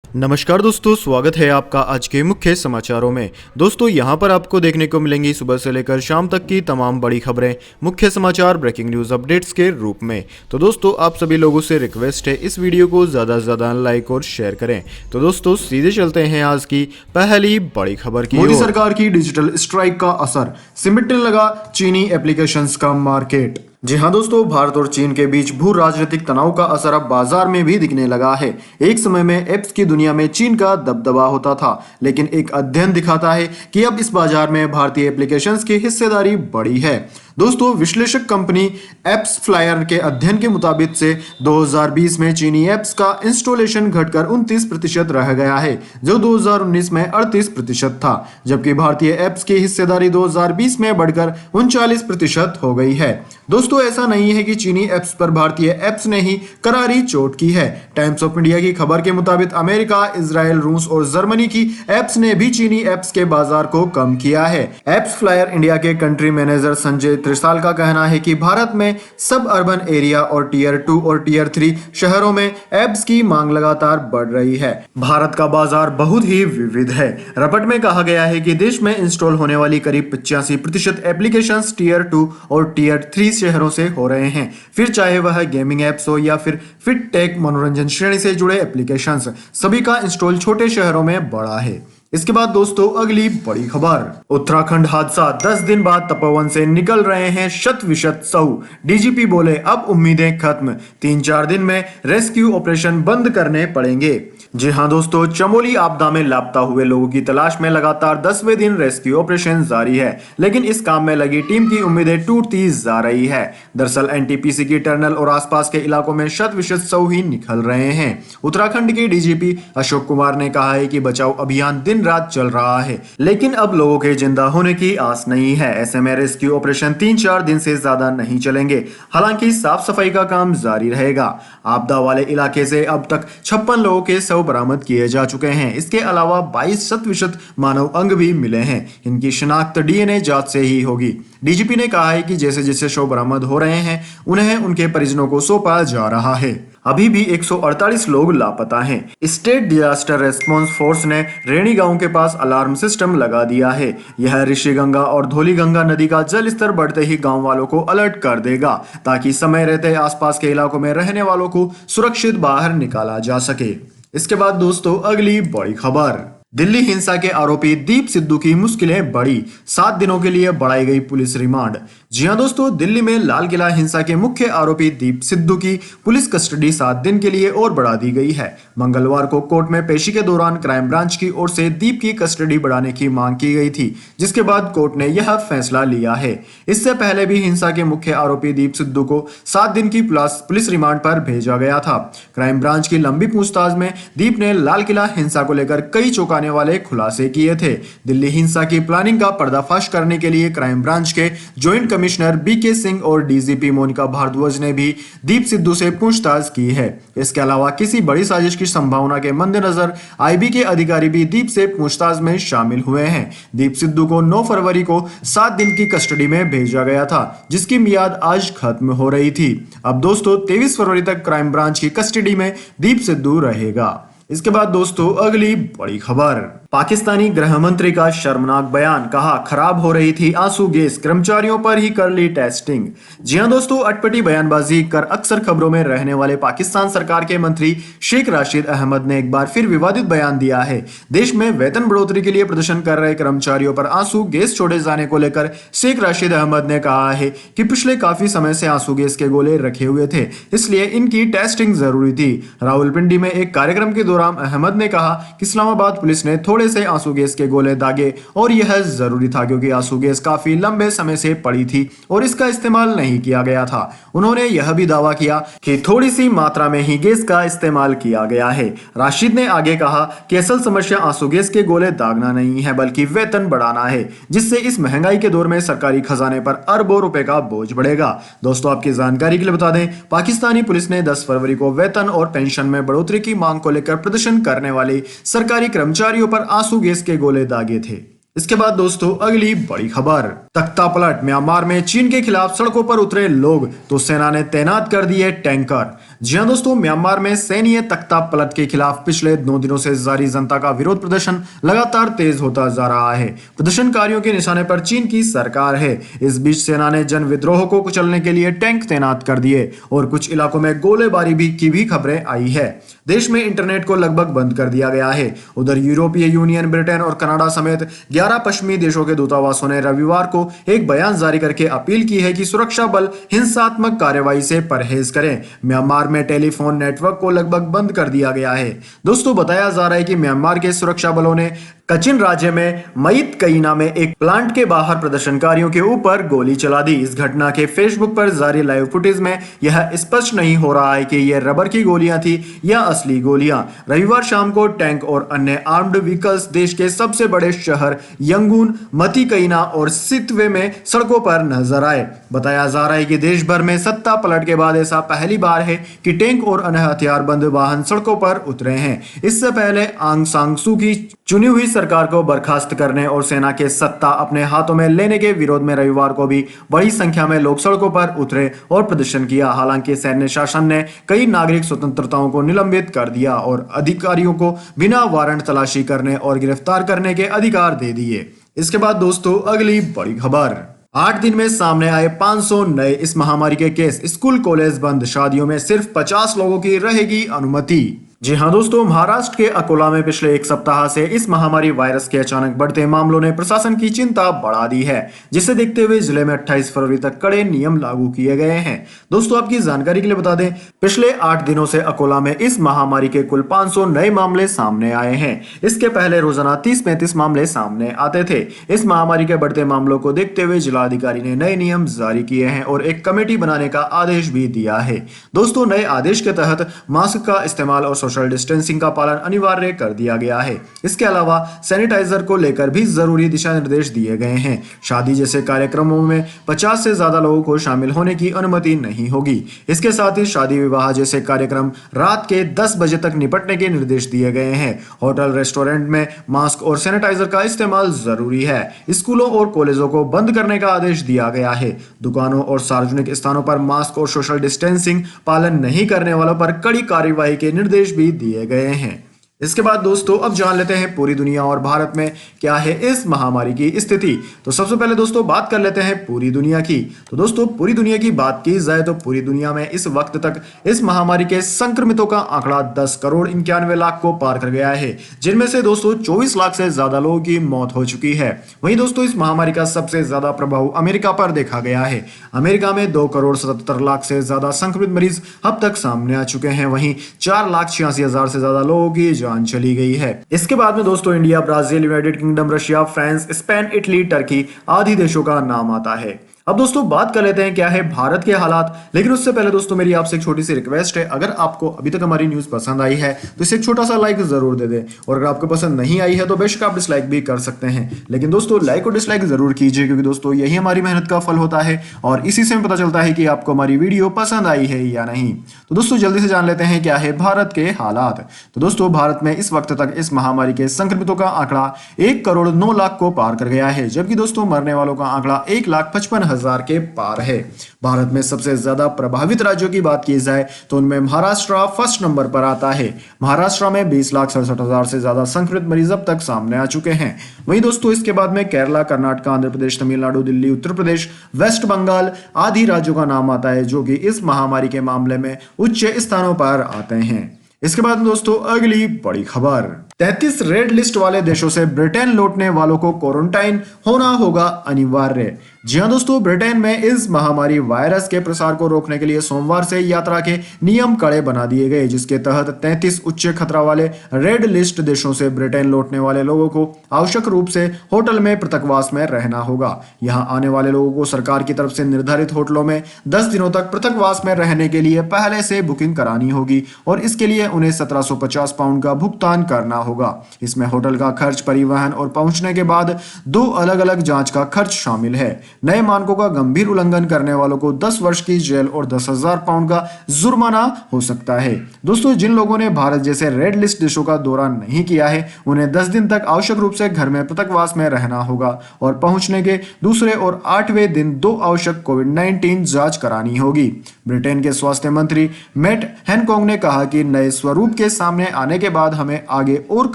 नमस्कार दोस्तों, स्वागत है आपका आज के मुख्य समाचारों में। दोस्तों यहां पर आपको देखने को मिलेंगी सुबह से लेकर शाम तक की तमाम बड़ी खबरें, मुख्य समाचार, ब्रेकिंग न्यूज अपडेट्स के रूप में। तो दोस्तों आप सभी लोगों से रिक्वेस्ट है इस वीडियो को ज़्यादा से ज़्यादा लाइक और शेयर करें। तो दोस्तों सीधे चलते हैं आज की पहली बड़ी खबर की। मोदी सरकार की डिजिटल स्ट्राइक का असर, सिमटने लगा चीनी एप्लीकेशंस का मार्केट। जी हाँ दोस्तों, भारत और चीन के बीच भू राजनीतिक तनाव का असर अब बाजार में भी दिखने लगा है। एक समय में एप्स की दुनिया में चीन का दबदबा होता था, लेकिन एक अध्ययन दिखाता है कि अब इस बाजार में भारतीय एप्लीकेशंस की हिस्सेदारी बढ़ी है। दोस्तों विश्लेषक कंपनी एप्स फ्लायर के अध्ययन के मुताबिक से 2020 में चीनी एप्स का इंस्टॉलेशन घटकर 29% रह गया है, जो 2019 में 38% था, जबकि भारतीय एप्स की हिस्सेदारी 2020 में बढ़कर 39% हो गई है। दोस्तों ऐसा नहीं है कि चीनी एप्स पर भारतीय एप्स ने ही करारी चोट की है। टाइम्स ऑफ इंडिया की खबर के मुताबिक अमेरिका, इजराइल, रूस और जर्मनी की एप्स ने भी चीनी एप्स के बाजार को कम किया है। एप्स फ्लायर इंडिया के कंट्री मैनेजर संजय त्रिसाल का कहना है कि भारत में सब अर्बन एरिया और टियर 2 और टियर 3 शहरों में एप्स की मांग लगातार बढ़ रही है। भारत का बाजार बहुत ही विविध है। रिपोर्ट में कहा गया है कि देश में इंस्टॉल होने वाली करीब 85% एप्लीकेशंस टियर 2 और टियर 3 शहरों से हो रहे हैं, फिर चाहे वह गेमिंग एप्स हो या फिर फिट टेक मनोरंजन श्रेणी से जुड़े एप्लीकेशंस, सभी का इंस्टॉल छोटे शहरों में बढ़ा है। इसके बाद दोस्तों अगली बड़ी खबर, उत्तराखंड हादसा, 10 दिन बाद तपोवन से निकल रहे हैं 100% शव। डीजीपी बोले अब उम्मीदें खत्म, 3-4 दिन में रेस्क्यू ऑपरेशन बंद करने पड़ेंगे। जी हाँ दोस्तों, चमोली आपदा में लापता हुए लोगों की तलाश में लगातार 10वें दिन रेस्क्यू ऑपरेशन जारी है, लेकिन इस काम में लगी टीम की उम्मीदें टूटती जा रही है। दरअसल एनटीपीसी की टनल और आसपास के इलाकों में 100% शव ही निकल रहे हैं। उत्तराखंड के डीजीपी अशोक कुमार ने कहा है कि बचाव अभियान दिन रात चल रहा है, लेकिन अब लोगों के जिंदा होने की आस नहीं है। ऐसे में रेस्क्यू ऑपरेशन 3-4 दिन से ज्यादा नहीं चलेंगे। हालांकि साफ सफाई का काम जारी रहेगा। आपदा वाले इलाके से अब तक 56 लोगों के शव बरामद किए जा चुके हैं। इसके अलावा 22% मानव अंग भी मिले हैं। इनकी शिनाख्त डीएनए जांच से ही होगी। डीजीपी ने कहा है कि जैसे जैसे शव बरामद हो रहे हैं उन्हें उनके परिजनों को सौंपा जा रहा है। अभी भी 148 लोग लापता हैं। स्टेट डिजास्टर रेस्पॉन्स फोर्स ने रेणी गांव के पास अलार्म सिस्टम लगा दिया है। यह ऋषिगंगा और धौलीगंगा नदी का जल स्तर बढ़ते ही गांव वालों को अलर्ट कर देगा, ताकि समय रहते आसपास के इलाकों में रहने वालों को सुरक्षित बाहर निकाला जा सके। इसके बाद दोस्तों अगली बड़ी खबर, दिल्ली हिंसा के आरोपी दीप सिद्धू की मुश्किलें बढ़ी, 7 दिनों के लिए बढ़ाई गई पुलिस रिमांड। जी हां दोस्तों, दिल्ली में लाल किला हिंसा के मुख्य आरोपी दीप सिद्धू की पुलिस कस्टडी 7 दिन के लिए और बढ़ा दी गई है। मंगलवार को कोर्ट में पेशी के दौरान क्राइम ब्रांच की ओर से दीप की कस्टडी बढ़ाने की मांग की गई थी, जिसके बाद कोर्ट ने यह फैसला लिया है। इससे पहले भी हिंसा के मुख्य आरोपी दीप सिद्धू को 7 दिन की पुलिस रिमांड पर भेजा गया था। क्राइम ब्रांच की लंबी पूछताछ में दीप ने लाल किला हिंसा को लेकर कई चौंकाने वाले खुलासे किए थे। दिल्ली हिंसा की प्लानिंग का पर्दाफाश करने के लिए क्राइम ब्रांच के ज्वाइंट कमिश्नर बीके सिंह और डीजीपी मोनिका भारद्वाज ने भी दीप सिद्धू से पूछताछ की है। इसके अलावा किसी बड़ी साजिश की संभावना के मद्देनजर आईबी के अधिकारी भी दीप से पूछताछ में शामिल हुए हैं। दीप सिद्धू को 9 फरवरी को 7 दिन की कस्टडी में भेजा गया था, जिसकी मियाद आज खत्म हो रही थी। अब दोस्तों 23 फरवरी तक क्राइम ब्रांच की कस्टडी में दीप सिद्धू रहेगा। इसके बाद दोस्तों अगली बड़ी खबर, पाकिस्तानी गृह मंत्री का शर्मनाक बयान, कहा खराब हो रही थी आंसू गैस, कर्मचारियों पर ही कर ली टेस्टिंग। जी हां दोस्तों, अटपटी बयानबाजी कर अक्सर खबरों में रहने वाले पाकिस्तान सरकार के मंत्री शेख राशिद अहमद ने एक बार फिर विवादित बयान दिया है। देश में वेतन बढ़ोतरी के लिए प्रदर्शन कर रहे कर्मचारियों पर आंसू गैस छोड़े जाने को लेकर शेख राशिद अहमद ने कहा है कि पिछले काफी समय से आंसू गैस के गोले रखे हुए थे, इसलिए इनकी टेस्टिंग जरूरी थी। रावलपिंडी में एक कार्यक्रम के दौरान अहमद ने कहा कि इस्लामाबाद पुलिस ने थोड़े से आंसू गैस के गोले दागे और यह जरूरी था, क्योंकि आंसू गैस काफी लंबे समय से पड़ी थी और इसका इस्तेमाल नहीं किया गया था। उन्होंने यह भी दावा किया कि थोड़ी सी मात्रा में ही गैस का इस्तेमाल किया गया है। राशिद ने आगे कहा कि असल समस्या आंसू गैस के गोले दागना नहीं है, बल्कि वेतन बढ़ाना है, जिससे इस महंगाई के दौर में सरकारी खजाने पर अरबों रुपए का बोझ बढ़ेगा। दोस्तों आपकी जानकारी के लिए बता दें, पाकिस्तानी पुलिस ने 10 फरवरी को वेतन और पेंशन में बढ़ोतरी की मांग को लेकर प्रदर्शन करने वाले सरकारी कर्मचारियों पर आंसू गैस के गोले दागे थे। इसके बाद दोस्तों अगली बड़ी खबर, तख्ता पलट, म्यांमार में चीन के खिलाफ सड़कों पर उतरे लोग तो सेना ने तैनात कर दिए टैंकर। जी हाँ दोस्तों, म्यांमार में सैन्य तख्ता पलट के खिलाफ पिछले 2 दिनों से जारी जनता का विरोध प्रदर्शन लगातार तेज होता जा रहा है। प्रदर्शनकारियों के निशाने पर चीन की सरकार है। इस बीच सेना ने जन विद्रोह को कुचलने के लिए टैंक तैनात कर दिए और कुछ इलाकों में गोलीबारी की भी खबरें आई है। देश में इंटरनेट को लगभग बंद कर दिया गया है। उधर यूरोपीय यूनियन, ब्रिटेन और कनाडा समेत 11 पश्चिमी देशों के दूतावासों ने रविवार को एक बयान जारी करके अपील की है कि सुरक्षा बल हिंसात्मक कार्रवाई से परहेज करें। म्यांमार में टेलीफोन नेटवर्क को लगभग बंद कर दिया गया है। दोस्तों, बताया जा रहा है कि म्यांमार के सुरक्षा बलों ने कचिन राज्य में मईत कईना में एक प्लांट के बाहर प्रदर्शनकारियों के ऊपर गोली चला दी। इस घटना के फेसबुक पर जारी लाइव फुटेज में यह स्पष्ट नहीं हो रहा है कि यह रबर की गोलियां थी या असली गोलियां। रविवार शाम को टैंक और अन्य आर्म्ड व्हीकल्स देश के सबसे बड़े शहर यंगून, मती कईना और सितवे में सड़कों पर नजर आए। बताया जा रहा है कि देश भर में सत्ता पलट के बाद ऐसा पहली बार है कि टैंक और अन्य हथियारबंद वाहन सड़कों पर उतरे हैं। इससे पहले आंग सान सू की चुनी हुई सरकार को बर्खास्त करने और सेना के सत्ता अपने हाथों में लेने के विरोध में रविवार को भी बड़ी संख्या में लोग सड़कों पर उतरे और प्रदर्शन किया। हालांकि सैन्य शासन ने कई नागरिक स्वतंत्रताओं को निलंबित कर दिया और अधिकारियों को बिना वारंट तलाशी करने और गिरफ्तार करने के अधिकार दे दिए। इसके बाद दोस्तों, अगली बड़ी खबर। 8 दिन में सामने आए 500 नए इस महामारी के केस। स्कूल कॉलेज बंद, शादियों में सिर्फ 50 लोगों की रहेगी अनुमति। जी हाँ दोस्तों, महाराष्ट्र के अकोला में पिछले एक सप्ताह से इस महामारी वायरस के अचानक बढ़ते मामलों ने प्रशासन की चिंता बढ़ा दी है, जिसे देखते हुए जिले में 28 फरवरी तक कड़े नियम लागू किए गए हैं। दोस्तों, आपकी जानकारी के लिए बता दें, पिछले 8 दिनों से अकोला में इस महामारी के कुल 500 नए मामले सामने आए हैं। इसके पहले रोजाना 30-35 मामले सामने आते थे। इस महामारी के बढ़ते मामलों को देखते हुए जिलाधिकारी ने नए नियम जारी किए हैं और एक कमेटी बनाने का आदेश भी दिया है। दोस्तों, नए आदेश के तहत मास्क का इस्तेमाल और सोशल डिस्टेंसिंग का पालन अनिवार्य कर दिया गया है। इसके अलावा सैनिटाइजर को लेकर भी जरूरी दिशा निर्देश दिए गए हैं। शादी जैसे कार्यक्रमों में 50 से ज्यादा लोगों को शामिल होने की अनुमति नहीं होगी। इसके साथ ही शादी विवाह जैसे कार्यक्रम रात के 10 बजे तक निपटने के निर्देश दिए गए हैं। होटल, रेस्टोरेंट में मास्क और सैनिटाइजर का इस्तेमाल जरूरी है। स्कूलों और कॉलेजों को बंद करने का आदेश दिया गया है। दुकानों और सार्वजनिक स्थानों पर मास्क और सोशल डिस्टेंसिंग पालन नहीं करने वालों पर कड़ी कार्यवाही के निर्देश भी दिए गए हैं। इसके बाद दोस्तों, अब जान लेते हैं पूरी दुनिया और भारत में क्या है इस महामारी की स्थिति। तो सबसे पहले दोस्तों बात कर लेते हैं पूरी दुनिया की। तो दोस्तों, पूरी दुनिया की बात की जाए तो पूरी दुनिया में इस वक्त तक इस महामारी के संक्रमितों का आंकड़ा 10 करोड़ 91 लाख को पार कर गया है, जिनमें से दोस्तों 24 लाख से ज्यादा लोगों की मौत हो चुकी है। वहीं दोस्तों, इस महामारी का सबसे ज्यादा प्रभाव अमेरिका पर देखा गया है। अमेरिका में 2 करोड़ 77 लाख से ज्यादा संक्रमित मरीज अब तक सामने आ चुके हैं। वहीं 4,86,000 से ज्यादा लोगों की जान चली गई है। इसके बाद में दोस्तों India, Brazil, United kingdom, Russia, France, Spain, Italy, Turkey आदि देशों का नाम आता है। अब दोस्तों बात कर लेते हैं क्या है भारत के हालात। लेकिन उससे पहले दोस्तों मेरी आपसे एक छोटी सी रिक्वेस्ट है, अगर आपको अभी तक हमारी न्यूज पसंद आई है तो इसे एक छोटा सा लाइक जरूर दे दें, और अगर आपको पसंद नहीं आई है तो बेशक आप डिसलाइक भी कर सकते हैं। लेकिन दोस्तों लाइक और डिसलाइक जरूर कीजिए, क्योंकि दोस्तों यही हमारी मेहनत का फल होता है और इसी से पता चलता है कि आपको हमारी वीडियो पसंद आई है या नहीं। तो दोस्तों जल्दी से जान लेते हैं क्या है भारत के हालात। तो दोस्तों भारत में इस वक्त तक इस महामारी के संक्रमितों का आंकड़ा 1 करोड़ 9 लाख को पार कर गया है, जबकि दोस्तों मरने वालों का आंकड़ा 1,55,000 के पार है। भारत में सबसे ज्यादा प्रभावित राज्यों की बात की जाए तो उनमें महाराष्ट्र फर्स्ट नंबर पर आता है। महाराष्ट्र में 20,67,000 से ज्यादा संक्रमित मरीज अब तक सामने आ चुके हैं। वहीं दोस्तों इसके बाद में केरला, कर्नाटक, आंध्र प्रदेश, तमिलनाडु, दिल्ली, उत्तर प्रदेश, वेस्ट बंगाल आदि राज्यों का नाम आता है, जो कि इस महामारी के मामले में उच्च स्थानों पर आते हैं। इसके बाद दोस्तों अगली बड़ी खबर, 33 रेड लिस्ट वाले देशों से ब्रिटेन लौटने वालों को क्वारंटाइन होना होगा अनिवार्य। जी हां दोस्तों, ब्रिटेन में इस महामारी वायरस के प्रसार को रोकने के लिए सोमवार से यात्रा के नियम कड़े बना दिए गए, जिसके तहत 33 उच्च खतरा वाले रेड लिस्ट देशों से ब्रिटेन लौटने वाले लोगों को आवश्यक रूप से होटल में पृथकवास में रहना होगा। यहां आने वाले लोगों को सरकार की तरफ से निर्धारित होटलों में 10 दिनों तक पृथकवास में रहने के लिए पहले से बुकिंग करानी होगी और इसके लिए उन्हें 1750 पाउंड का भुगतान करना होगा। इसमें होटल का खर्च, परिवहन और पहुंचने के बाद 2 अलग अलग जांच का खर्च शामिल है। नए मानकों का गंभीर उल्लंघन करने वालों को 10 वर्ष की जेल और 10,000 पाउंड का जुर्माना हो सकता है। दोस्तों, जिन लोगों ने भारत जैसे रेड लिस्ट देशों का दौरा नहीं किया है उन्हें 10 दिन तक आवश्यक रूप से घर में पृथकवास में रहना होगा और पहुंचने के दूसरे और 8वें दिन 2 आवश्यक कोविड-19 जांच करानी होगी। ब्रिटेन के स्वास्थ्य मंत्री मैट हैनकॉक ने कहा कि नए स्वरूप के सामने आने के बाद हमें आगे और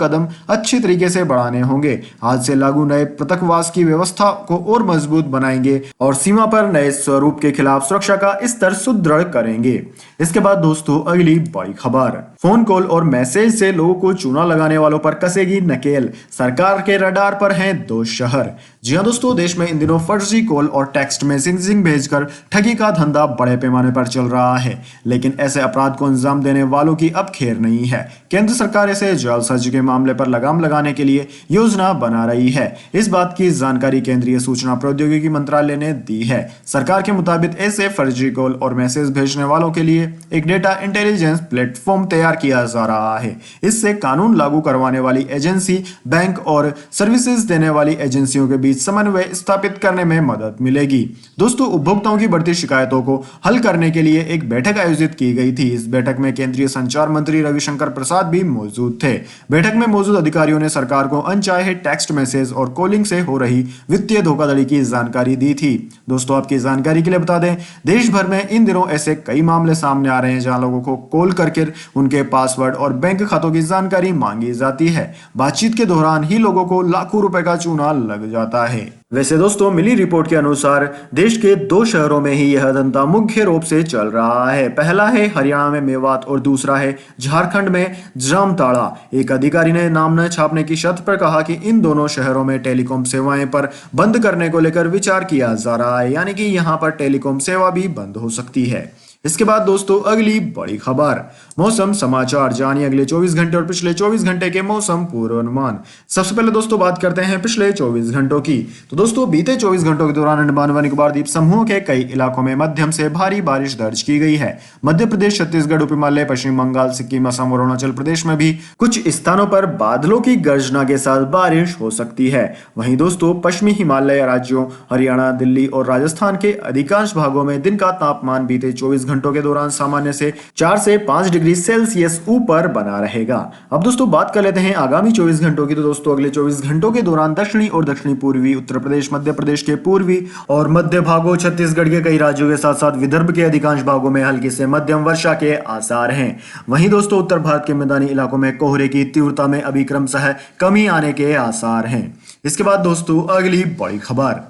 कदम अच्छी तरीके से बढ़ाने होंगे। आज से लागू नए पृथकवास की व्यवस्था को और मजबूत बनाएंगे और सीमा पर नए स्वरूप के खिलाफ सुरक्षा का स्तर सुदृढ़ करेंगे। इसके बाद दोस्तों अगली बड़ी खबर, फोन कॉल और मैसेज से लोगों को चूना लगाने वालों पर कसेगी नकेल, सरकार के रडार पर हैं 2 शहर। जी हां दोस्तों, देश में इन दिनों फर्जी कॉल और टेक्स्ट मैसेजिंग भेजकर ठगी का धंधा बड़े पैमाने पर चल रहा है, लेकिन ऐसे अपराध को अंजाम देने वालों की अब खैर नहीं है। केंद्र सरकार ऐसे जालसाजी के मामले पर लगाम लगाने के लिए योजना बना रही है। इस बात की जानकारी केंद्रीय सूचना प्रौद्योगिकी मंत्रालय ने दी है। सरकार के मुताबिक ऐसे फर्जी कॉल और मैसेज भेजने वालों के लिए एक डेटा इंटेलिजेंस प्लेटफॉर्म तैयार किया जा रहा है। इससे कानून लागू करवाने वाली एजेंसी, बैंक और सर्विसेज देने वाली एजेंसियों के बीच समन्वय स्थापित करने में मदद मिलेगी। दोस्तों, उपभोक्ताओं की बढ़ती शिकायतों को हल करने के लिए एक बैठक आयोजित की गई थी। इस बैठक में केंद्रीय संचार मंत्री रविशंकर प्रसाद भी मौजूद थे। बैठक में मौजूद अधिकारियों ने सरकार को अनचाहे टेक्स्ट मैसेज और कॉलिंग से हो रही वित्तीय धोखाधड़ी की जानकारी दी थी। दोस्तों, आपकी जानकारी के लिए बता दें, देश भर में इन दिनों ऐसे कई मामले सामने आ रहे हैं जहां लोगों को कॉल करके उनके पासवर्ड और बैंक खातों की जानकारी मांगी जाती है। बातचीत के दौरान ही लोगों को लाखों रुपए का चूना लग जाता है। वैसे दोस्तों, मिली रिपोर्ट के अनुसार देश के 2 शहरों में ही यह धंधा मुख्य रूप से चल रहा है। पहला है हरियाणा में मेवात और दूसरा है झारखंड में जामताड़ा। एक अधिकारी ने नाम न छापने की शर्त पर कहा कि इन दोनों शहरों में टेलीकॉम सेवाएं पर बंद करने को लेकर विचार किया जा रहा है, यानी कि यहां पर टेलीकॉम सेवा भी बंद हो सकती है। इसके बाद दोस्तों अगली बड़ी खबर, मौसम समाचार, जानिए अगले 24 घंटे और पिछले 24 घंटे के मौसम पूर्वानुमान। सबसे पहले दोस्तों बात करते हैं पिछले 24 घंटों की। तो दोस्तों बीते 24 घंटों के दौरान अंडमान व निकोबार द्वीप समूह के कई इलाकों में मध्यम से भारी बारिश दर्ज की गई है। मध्य प्रदेश, छत्तीसगढ़, उप हिमालय, पश्चिम बंगाल, सिक्किम, असम और अरुणाचल प्रदेश में भी कुछ स्थानों पर बादलों की गर्जना के साथ बारिश हो सकती है। वहीं दोस्तों पश्चिमी हिमालय राज्यों हरियाणा, दिल्ली और राजस्थान के अधिकांश भागों में दिन का तापमान बीते 24 घंटों के दौरान सामान्य से 4 से 5 डिग्री सेल्सियस ऊपर बना रहेगा। अब दोस्तों बात कर लेते हैं आगामी 24 घंटों की। तो दोस्तों अगले 24 घंटों के दौरान दक्षिणी और दक्षिणी पूर्वी उत्तर प्रदेश, मध्य प्रदेश के पूर्वी और मध्य भागों, छत्तीसगढ़ के कई राज्यों के साथ साथ विदर्भ के अधिकांश भागों में हल्की से मध्यम वर्षा के आसार हैं। वहीं दोस्तों उत्तर भारत के मैदानी इलाकों में कोहरे की तीव्रता में अभी क्रमशः कमी आने के आसार हैं। इसके बाद दोस्तों अगली बड़ी खबर,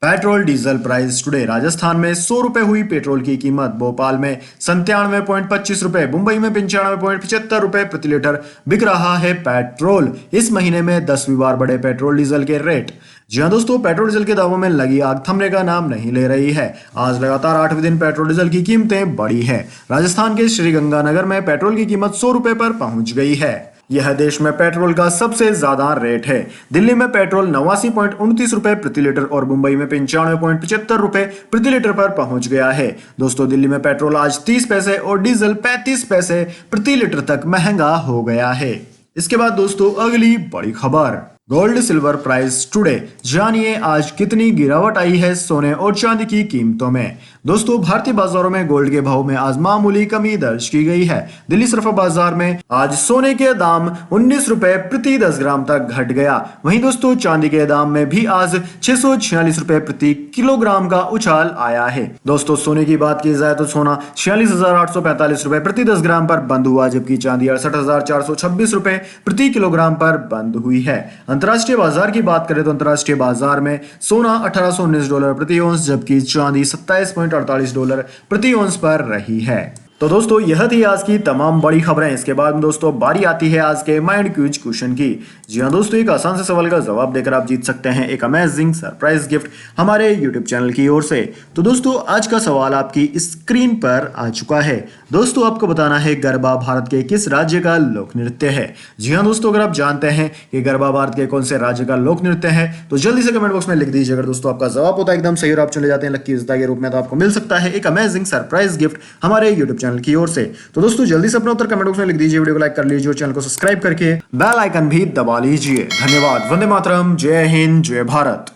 petrol diesel price today. Rajasthan में 100 रुपए हुई पेट्रोल की कीमत। भोपाल में 97.25 रुपए, मुंबई में 95.75 रुपए प्रति लीटर बिक रहा है पेट्रोल। इस महीने में 10वीं बार बढ़े पेट्रोल डीजल के रेट। जी हाँ दोस्तों, पेट्रोल डीजल के दामों में लगी आग थमने का नाम नहीं ले रही है। आज लगातार 8वें दिन पेट्रोल डीजल की कीमतें बढ़ी है। राजस्थान के श्रीगंगानगर में पेट्रोल की कीमत 100 रुपए पर पहुंच गई है। यह देश में पेट्रोल का सबसे ज्यादा रेट है। दिल्ली में पेट्रोल 89.29 रुपए प्रति लीटर और मुंबई में 95.75 रुपए प्रति लीटर पर पहुंच गया है। दोस्तों दिल्ली में पेट्रोल आज 30 पैसे और डीजल 35 पैसे प्रति लीटर तक महंगा हो गया है। इसके बाद दोस्तों अगली बड़ी खबर, गोल्ड सिल्वर प्राइस टुडे। जानिए आज कितनी गिरावट आई है सोने और चांदी की कीमतों में। दोस्तों भारतीय बाजारों में गोल्ड के भाव में आज मामूली कमी दर्ज की गई है। दिल्ली सराफा बाजार में आज सोने के दाम 19 रुपए प्रति 10 ग्राम तक घट गया। वहीं दोस्तों चांदी के दाम में भी आज 646 रुपए प्रति किलोग्राम का उछाल आया है। दोस्तों सोने की बात की जाए तो सोना 46,845 रुपए प्रति 10 ग्राम पर बंद हुआ, जबकि चांदी 68,426 रुपए प्रति किलोग्राम पर बंद हुई है। अंतर्राष्ट्रीय बाजार की बात करें तो अंतर्राष्ट्रीय बाजार में सोना $1819 प्रति औंस, जबकि चांदी $27.48 प्रति औंस पर रही है। तो दोस्तों यह थी आज की तमाम बड़ी खबरें। इसके बाद में दोस्तों बारी आती है आज के माइंड क्विज क्वेश्चन की। जी हाँ दोस्तों, एक आसान से सवाल का जवाब देकर आप जीत सकते हैं एक अमेजिंग सरप्राइज गिफ्ट हमारे यूट्यूब चैनल की ओर से। तो दोस्तों आज का सवाल आपकी स्क्रीन पर आ चुका है। दोस्तों आपको बताना है गरबा भारत के किस राज्य का लोक नृत्य है। जी हाँ दोस्तों, अगर आप जानते हैं कि गरबा भारत के कौन से राज्य का लोक नृत्य है तो जल्दी से कमेंट बॉक्स में लिख दीजिए। अगर दोस्तों आपका जवाब होता है एकदम सही और आप चुने जाते हैं लक्की विजेता के रूप में, तो आपको मिल सकता है एक अमेजिंग सरप्राइज गिफ्ट हमारे यूट्यूब चैनल चैनल की ओर से। तो दोस्तों जल्दी से अपना उत्तर कमेंट बॉक्स में लिख दीजिए, वीडियो को लाइक कर लीजिए और चैनल को सब्सक्राइब करके बेल आइकन भी दबा लीजिए। धन्यवाद। वंदे मातरम। जय हिंद, जय भारत।